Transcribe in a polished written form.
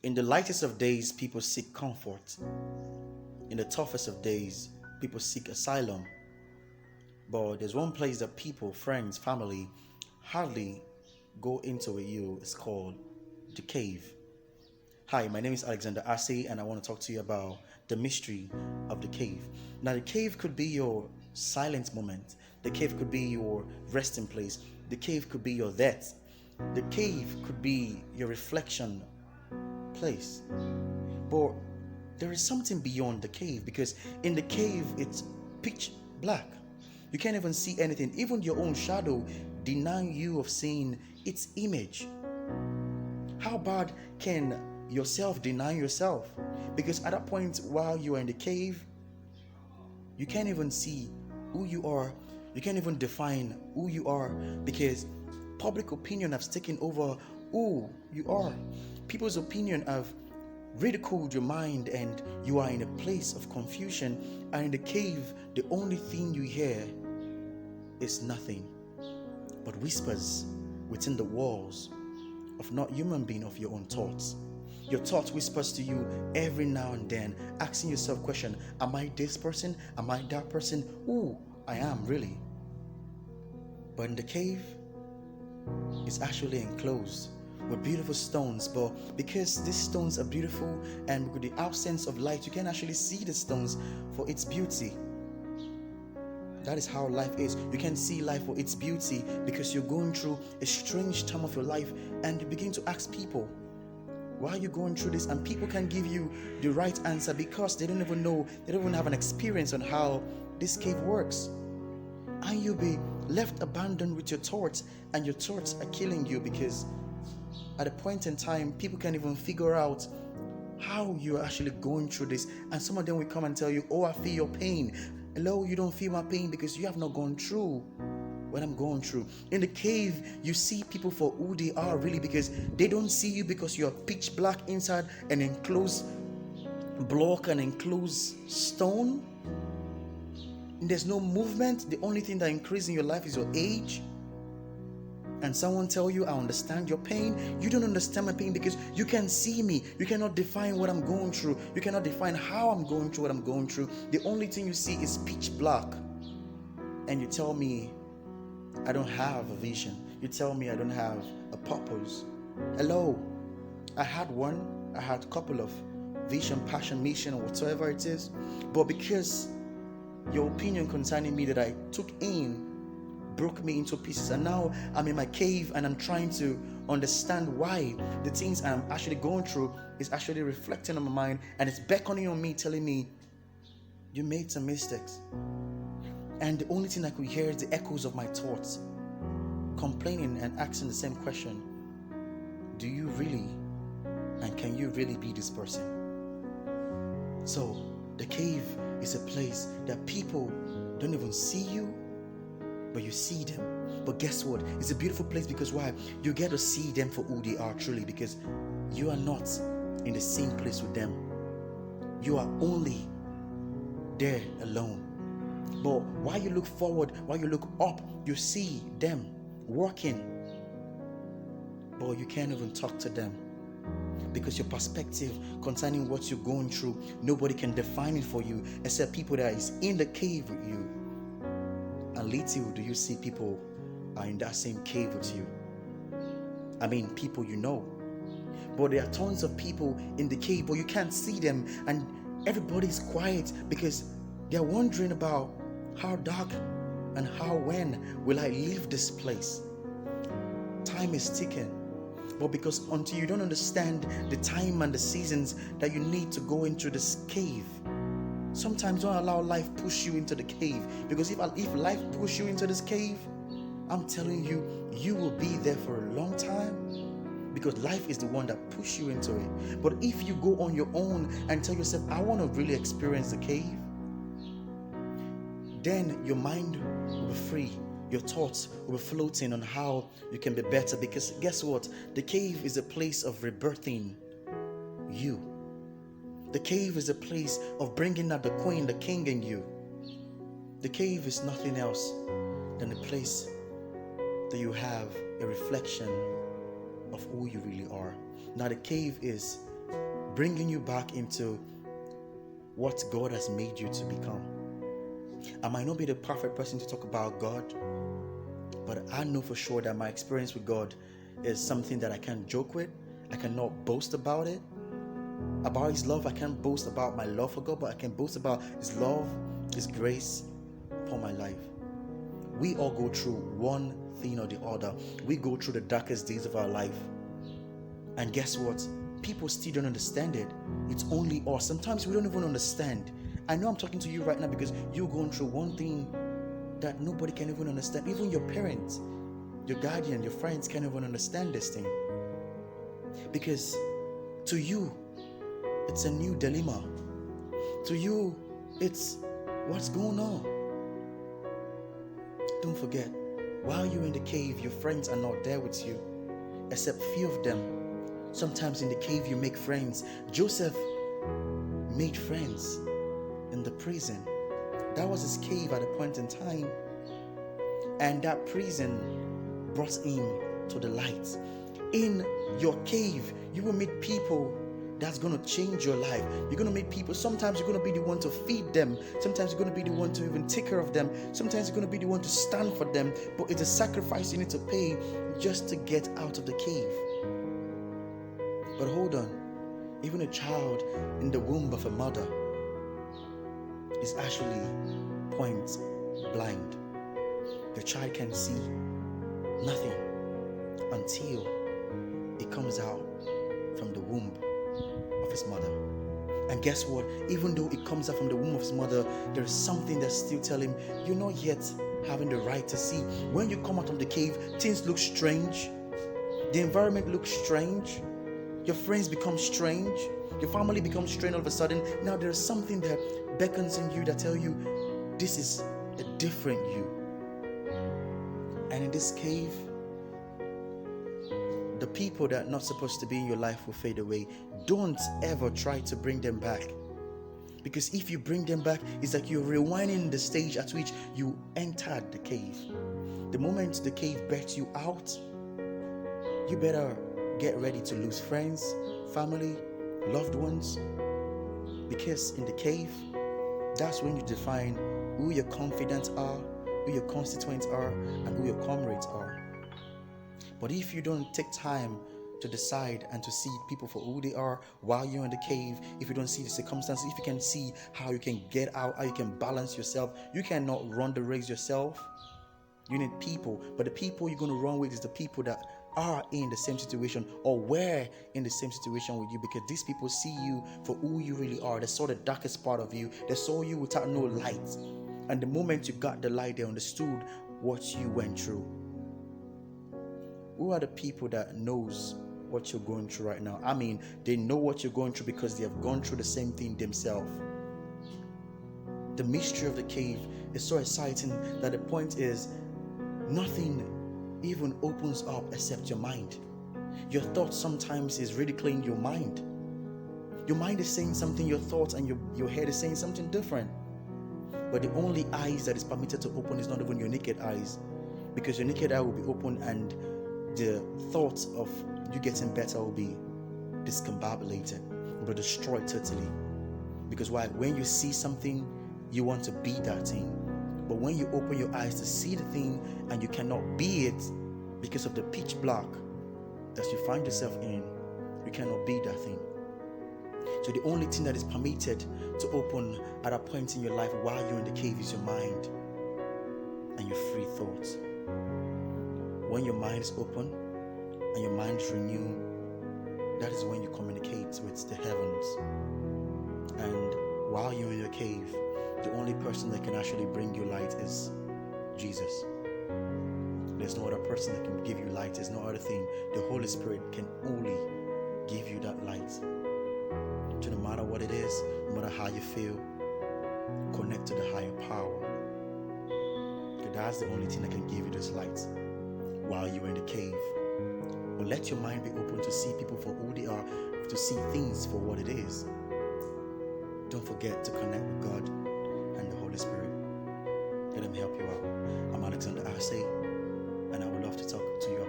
In the lightest of days, people seek comfort. In the toughest of days, people seek asylum. But there's one place that people, friends, family hardly go into with you. It's called the cave. Hi, my name is Alexander Ase, and I want to talk to you about the mystery of the cave. Now, the cave could be your silent moment. The cave could be your resting place. The cave could be your death. The cave could be your reflection place. But there is something beyond the cave, because in the cave it's pitch black. You can't even see anything. Even your own shadow denying you of seeing its image. How bad can yourself deny yourself? Because at that point, while you are in the cave, you can't even see who you are. You can't even define who you are, because public opinion has taken over who you are. People's opinion have ridiculed your mind, and you are in a place of confusion. And in the cave, the only thing you hear is nothing but whispers within the walls of not human being, of your own thoughts. Your thought whispers to you every now and then, asking yourself question: am I this person? Am I that person? Who I am really? But in the cave, it's actually enclosed with beautiful stones. But because these stones are beautiful, and with the absence of light, you can actually see the stones for its beauty. That is how life is. You can see life for its beauty because you're going through a strange time of your life, and you begin to ask people, why are you going through this? And people can give you the right answer because they don't even know, they don't even have an experience on how this cave works. And you'll be left abandoned with your thoughts, and your thoughts are killing you, because at a point in time, people can't even figure out how you're actually going through this. And some of them will come and tell you, oh, I feel your pain. Hello, you don't feel my pain because you have not gone through what I'm going through. In the cave, you see people for who they are really, because they don't see you because you're pitch black inside an enclosed block, an enclosed stone. And there's no movement. The only thing that increases in your life is your age. And someone tell you, I understand your pain. You don't understand my pain because you can't see me. You cannot define what I'm going through. You cannot define how I'm going through what I'm going through. The only thing you see is pitch black. And you tell me I don't have a vision. You tell me I don't have a purpose. Hello, I had one. I had a couple of vision, passion, mission, or whatever it is. But because your opinion concerning me that I took in broke me into pieces, and now I'm in my cave and I'm trying to understand why the things I'm actually going through is actually reflecting on my mind, and it's beckoning on me, telling me you made some mistakes. And the only thing I could hear is the echoes of my thoughts complaining and asking the same question: do you really, and can you really be this person? So the cave is a place that people don't even see you, but you see them. But guess what? It's a beautiful place because why? You get to see them for who they are truly, because you are not in the same place with them. You are only there alone. But while you look forward, while you look up, you see them working, but you can't even talk to them, because your perspective concerning what you're going through, nobody can define it for you except people that is in the cave with you. And little do you see people are in that same cave with you. I mean, people you know. But there are tons of people in the cave, but you can't see them, and everybody's quiet because they're wondering about how dark and when will I leave this place. Time is ticking. But because until you don't understand the time and the seasons that you need to go into this cave, sometimes don't allow life push you into the cave. Because if life push you into this cave, I'm telling you, you will be there for a long time, because life is the one that push you into it. But if you go on your own and tell yourself, I want to really experience the cave, then your mind will be free. Your thoughts will be floating on how you can be better. Because guess what? The cave is a place of rebirthing you. The cave is a place of bringing out the queen, the king in you. The cave is nothing else than a place that you have a reflection of who you really are. Now the cave is bringing you back into what God has made you to become. I might not be the perfect person to talk about God, but I know for sure that my experience with God is something that I can't joke with. I cannot boast about it. About His love, I can't boast about my love for God, but I can boast about His love, His grace upon my life. We all go through one thing or the other. We go through the darkest days of our life. And guess what? People still don't understand it. It's only us. Sometimes we don't even understand. I know I'm talking to you right now because you're going through one thing that nobody can even understand. Even your parents, your guardian, your friends can't even understand this thing. Because to you, it's a new dilemma. To you, it's what's going on. Don't forget, while you're in the cave, your friends are not there with you, except few of them. Sometimes in the cave, you make friends. Joseph made friends in the prison. That was his cave at a point in time. And that prison brought him to the light. In your cave, you will meet people that's going to change your life. You're going to meet people. Sometimes you're going to be the one to feed them. Sometimes you're going to be the one to even take care of them. Sometimes you're going to be the one to stand for them. But it's a sacrifice you need to pay just to get out of the cave. But hold on. Even a child in the womb of a mother is actually point blind. The child can see nothing until it comes out from the womb of his mother. And guess what? Even though it comes out from the womb of his mother, there is something that's still telling him, you're not yet having the right to see. When you come out of the cave, things look strange. The environment looks strange. Your friends become strange. Your family becomes strange all of a sudden. Now there's something that beckons in you that tell you, this is a different you. And in this cave, the people that are not supposed to be in your life will fade away. Don't ever try to bring them back. Because if you bring them back, it's like you're rewinding the stage at which you entered the cave. The moment the cave bets you out, you better get ready to lose friends, family, loved ones. Because in the cave, that's when you define who your confidants are, who your constituents are, and who your comrades are. But if you don't take time to decide and to see people for who they are while you're in the cave, if you don't see the circumstances, if you can see how you can get out, how you can balance yourself, you cannot run the race yourself. You need people, but the people you're going to run with is the people that are in the same situation or were in the same situation with you, because these people see you for who you really are. They saw the darkest part of you. They saw you without no light. And the moment you got the light, they understood what you went through. Who are the people that knows what you're going through right now? I mean, they know what you're going through because they have gone through the same thing themselves. The mystery of the cave is so exciting that the point is nothing even opens up except your mind. Your thoughts sometimes is ridiculing your mind. Your mind is saying something, your thoughts and your head is saying something different. But the only eyes that is permitted to open is not even your naked eyes, because your naked eye will be open and the thoughts of you getting better will be discombobulated, will be destroyed totally. Because why? When you see something, you want to be that thing. But when you open your eyes to see the thing and you cannot be it because of the pitch black that you find yourself in, you cannot be that thing. So the only thing that is permitted to open at a point in your life while you're in the cave is your mind and your free thoughts. When your mind is open and your mind is renewed, that is when you communicate with the heavens. And while you're in your cave, the only person that can actually bring you light is Jesus. There's no other person that can give you light. There's no other thing. The Holy Spirit can only give you that light. So no matter what it is, no matter how you feel, connect to the higher power. Because that's the only thing that can give you this light while you're in the cave. But let your mind be open to see people for who they are, to see things for what it is. Don't forget to connect with God and the Holy Spirit. Let Him help you out. I'm Alexander Arce, and I would love to talk to you